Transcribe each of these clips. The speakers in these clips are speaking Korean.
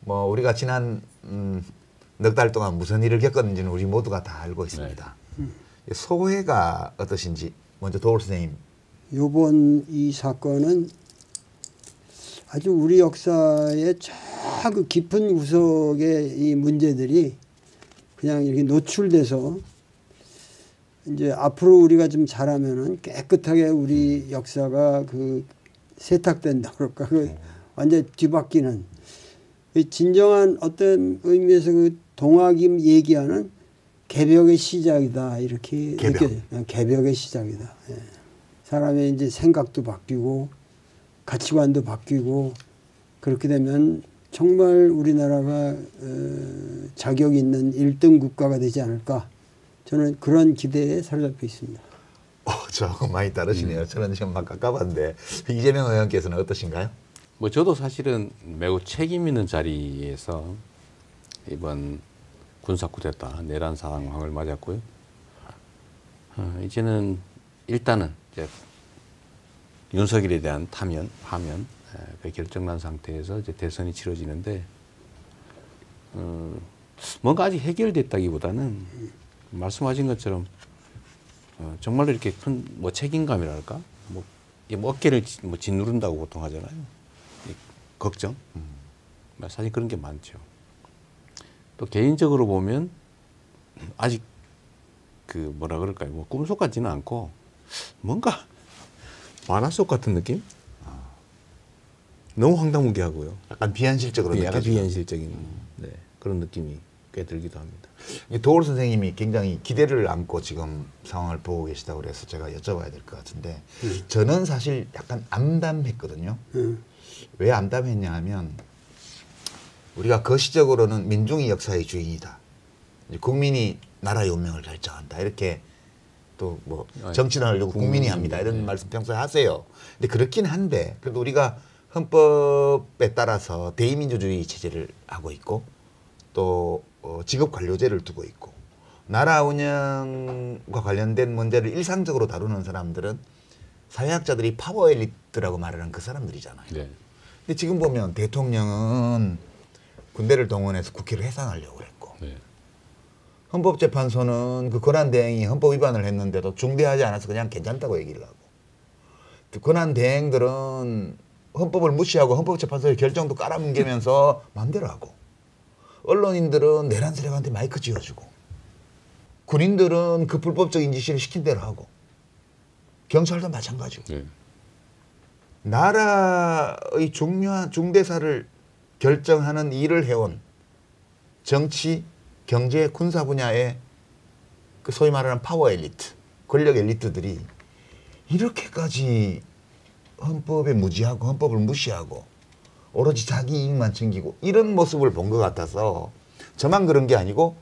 뭐 우리가 지난 넉 달 동안 무슨 일을 겪었는지는 우리 모두가 다 알고 있습니다. 소회가 어떠신지 먼저 도올 선생님. 이번 이 사건은 아주 우리 역사의 저 그 깊은 구석의 이 문제들이 그냥 이렇게 노출돼서 이제 앞으로 우리가 좀 잘하면은 깨끗하게 우리 역사가 그 세탁된다 그럴까 그 완전 뒤바뀌는 진정한 어떤 의미에서 그 동학임 얘기하는 개벽의 시작이다 이렇게 느껴져요. 개벽의 시작이다. 예. 사람의 이제 생각도 바뀌고 가치관도 바뀌고 그렇게 되면 정말 우리나라가 자격 있는 1등 국가가 되지 않을까 저는 그런 기대에 사로잡혀 있습니다. 조금 많이 다르시네요. 저는 지금 막 가까웠는데 이재명 의원께서는 어떠신가요? 뭐 저도 사실은 매우 책임 있는 자리에서 이번 군사 쿠데타 내란 상황을 맞았고요. 이제는 일단은 이제 윤석열에 대한 파면 그 결정난 상태에서 이제 대선이 치러지는데 뭔가 아직 해결됐다기보다는 말씀하신 것처럼 정말로 이렇게 큰 뭐 책임감이랄까 뭐 어깨를 뭐 짓누른다고 보통 하잖아요. 걱정 사실 그런 게 많죠. 또 개인적으로 보면 아직 그 뭐라 그럴까요? 뭐 꿈속 같지는 않고 뭔가 만화 속 같은 느낌? 너무 황당무계하고요. 약간 비현실적으로 느껴지고. 약간 비현실적인 네, 그런 느낌이 꽤 들기도 합니다. 도올 선생님이 굉장히 기대를 안고 지금 상황을 보고 계시다고 그래서 제가 여쭤봐야 될 것 같은데 저는 사실 약간 암담했거든요. 왜 암담했냐 하면 우리가 거시적으로는 민중이 역사의 주인이다. 국민이 나라의 운명을 결정한다. 이렇게 또 뭐 정치를 하려고 국민이 합니다. 이런 말씀 평소에 하세요. 근데 그렇긴 한데 그래도 우리가 헌법에 따라서 대의민주주의 체제를 하고 있고 또 직업관료제를 두고 있고 나라 운영과 관련된 문제를 일상적으로 다루는 사람들은 사회학자들이 파워 엘리트라고 말하는 그 사람들이잖아요. 네. 근데 지금 보면 대통령은 군대를 동원해서 국회를 해산하려고 했고 네. 헌법재판소는 그 권한대행이 헌법 위반을 했는데도 중대하지 않아서 그냥 괜찮다고 얘기를 하고 권한대행들은 헌법을 무시하고 헌법재판소의 결정도 깔아뭉개면서 마음대로 하고 언론인들은 내란 세력한테 마이크 쥐어주고 군인들은 그 불법적인 지시를 시킨 대로 하고 경찰도 마찬가지고 네. 나라의 중요한 중대사를 결정하는 일을 해온 정치, 경제, 군사 분야의 그 소위 말하는 파워 엘리트, 권력 엘리트들이 이렇게까지 헌법에 무지하고 헌법을 무시하고 오로지 자기 이익만 챙기고 이런 모습을 본 것 같아서 저만 그런 게 아니고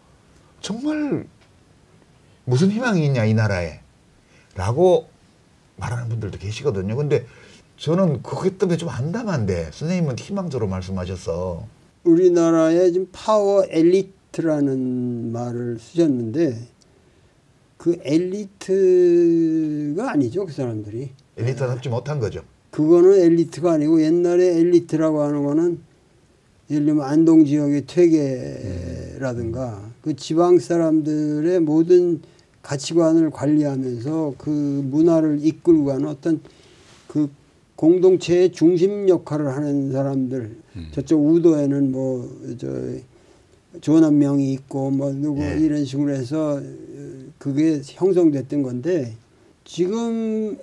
정말 무슨 희망이 있냐 이 나라에 라고 말하는 분들도 계시거든요. 근데 저는 그것 때문에 좀 암담한데 선생님은 희망적으로 말씀하셔서 우리나라에 지금 파워 엘리트라는 말을 쓰셨는데 그 엘리트가 아니죠. 그 사람들이. 엘리트답지 못한 거죠. 그거는 엘리트가 아니고 옛날에 엘리트라고 하는 거는 예를 들면 안동 지역의 퇴계라든가 그 지방 사람들의 모든 가치관을 관리하면서 그 문화를 이끌고 가는 어떤 그 공동체의 중심 역할을 하는 사람들 저쪽 우도에는 뭐 저 조남명이 있고 뭐 누구 이런 식으로 해서 그게 형성됐던 건데 지금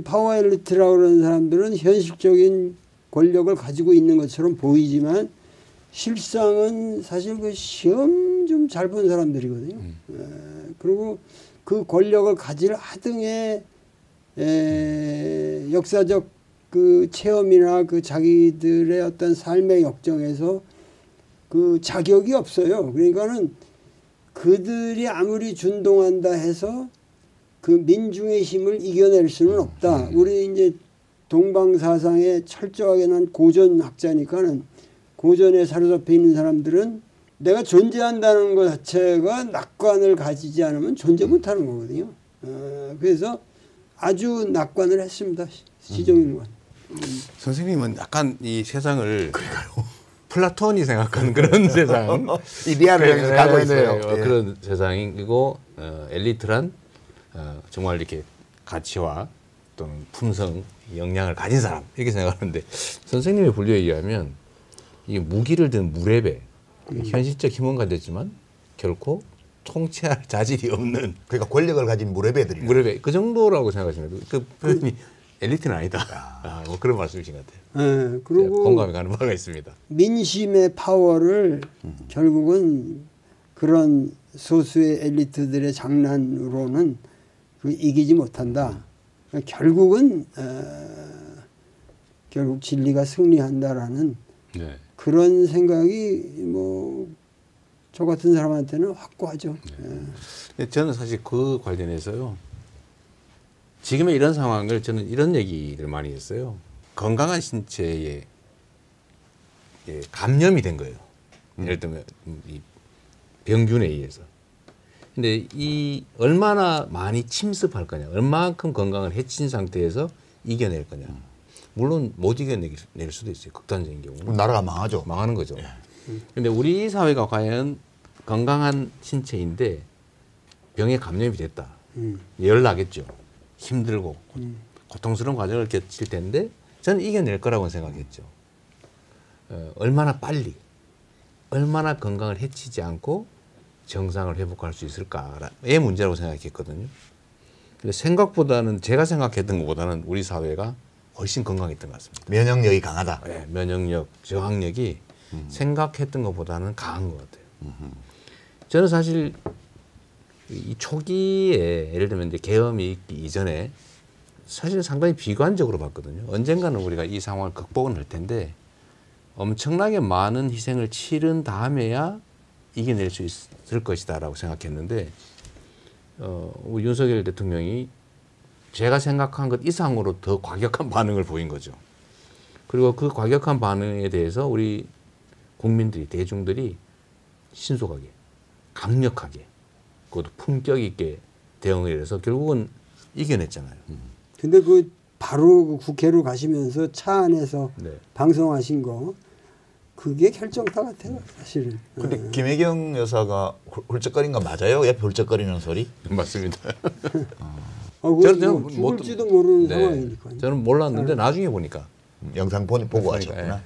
파워 엘리트라고 그러는 사람들은 현실적인 권력을 가지고 있는 것처럼 보이지만 실상은 사실 그 시험 좀 잘 본 사람들이거든요. 그리고 그 권력을 가질 하등의 역사적 그 체험이나 그 자기들의 어떤 삶의 역정에서 그 자격이 없어요. 그러니까는 그들이 아무리 준동한다 해서 그 민중의 힘을 이겨낼 수는 없다. 우리 이제 동방사상에 철저하게 난 고전학자니까는 고전에 사로잡혀 있는 사람들은 내가 존재한다는 것 자체가 낙관을 가지지 않으면 존재 못하는 거거든요. 그래서 아주 낙관을 했습니다. 시종일관. 선생님은 약간 이 세상을 플라톤이 생각하는 그런 세상. 이데아를 향해서 가고 있어요. 예. 그런 세상이고 엘리트란 정말 이렇게 가치와 또는 품성, 역량을 가진 사람 이렇게 생각하는데 선생님의 분류에 의하면 이게 무기를 든 무례배, 현실적 힘은 가졌지만 결코 통치할 자질이 없는 그러니까 권력을 가진 무례배들이 무례배 그 정도라고 생각하시면 그 표현이 엘리트는 아니다. 뭐 그런 말씀이신 것 같아요. 네, 그리고 공감이 가는 바가 있습니다. 민심의 파워를 결국은 그런 소수의 엘리트들의 장난으로는 이기지 못한다. 결국은 결국 진리가 승리한다라는 네. 그런 생각이 뭐 저 같은 사람한테는 확고하죠. 네. 저는 사실 그 관련해서요. 지금의 이런 상황을 저는 이런 얘기를 많이 했어요. 건강한 신체에 감염이 된 거예요. 예를 들면 이 병균에 의해서. 근데 이 얼마나 많이 침습할 거냐, 얼마만큼 건강을 해친 상태에서 이겨낼 거냐. 물론 못 이겨낼 수도 있어요. 극단적인 경우는. 나라가 망하죠. 망하는 거죠. 근데 우리 사회가 과연 건강한 신체인데 병에 감염이 됐다. 열 나겠죠. 힘들고 고통스러운 과정을 겪을 텐데 저는 이겨낼 거라고 생각했죠. 얼마나 빨리, 얼마나 건강을 해치지 않고 정상을 회복할 수 있을까의 문제라고 생각했거든요. 근데 생각보다는 제가 생각했던 것보다는 우리 사회가 훨씬 건강했던 것 같습니다. 면역력이 강하다. 네, 면역력, 저항력이 생각했던 것보다는 강한 것 같아요. 저는 사실 이 초기에 예를 들면 이제 계엄이 있기 이전에 사실 상당히 비관적으로 봤거든요. 언젠가는 우리가 이 상황을 극복은 할 텐데 엄청나게 많은 희생을 치른 다음에야 이겨낼 수 있을 것이다라고 생각했는데 우리 윤석열 대통령이 제가 생각한 것 이상으로 더 과격한 반응을 보인 거죠. 그리고 그 과격한 반응에 대해서 우리 국민들이, 대중들이 신속하게, 강력하게, 그것도 품격 있게 대응을 해서 결국은 이겨냈잖아요. 근데 그 바로 그 국회로 가시면서 차 안에서 네. 방송하신 거 그게 결정타 같아요, 사실은. 근데 김혜경 여사가 훌쩍거린 거 맞아요? 옆에 훌쩍거리는 소리? 맞습니다. 저는 뭐 죽을지도 모르는 네. 상황이니까. 저는 몰랐는데 나중에 보니까 영상 보고 그러니까, 하셨구나.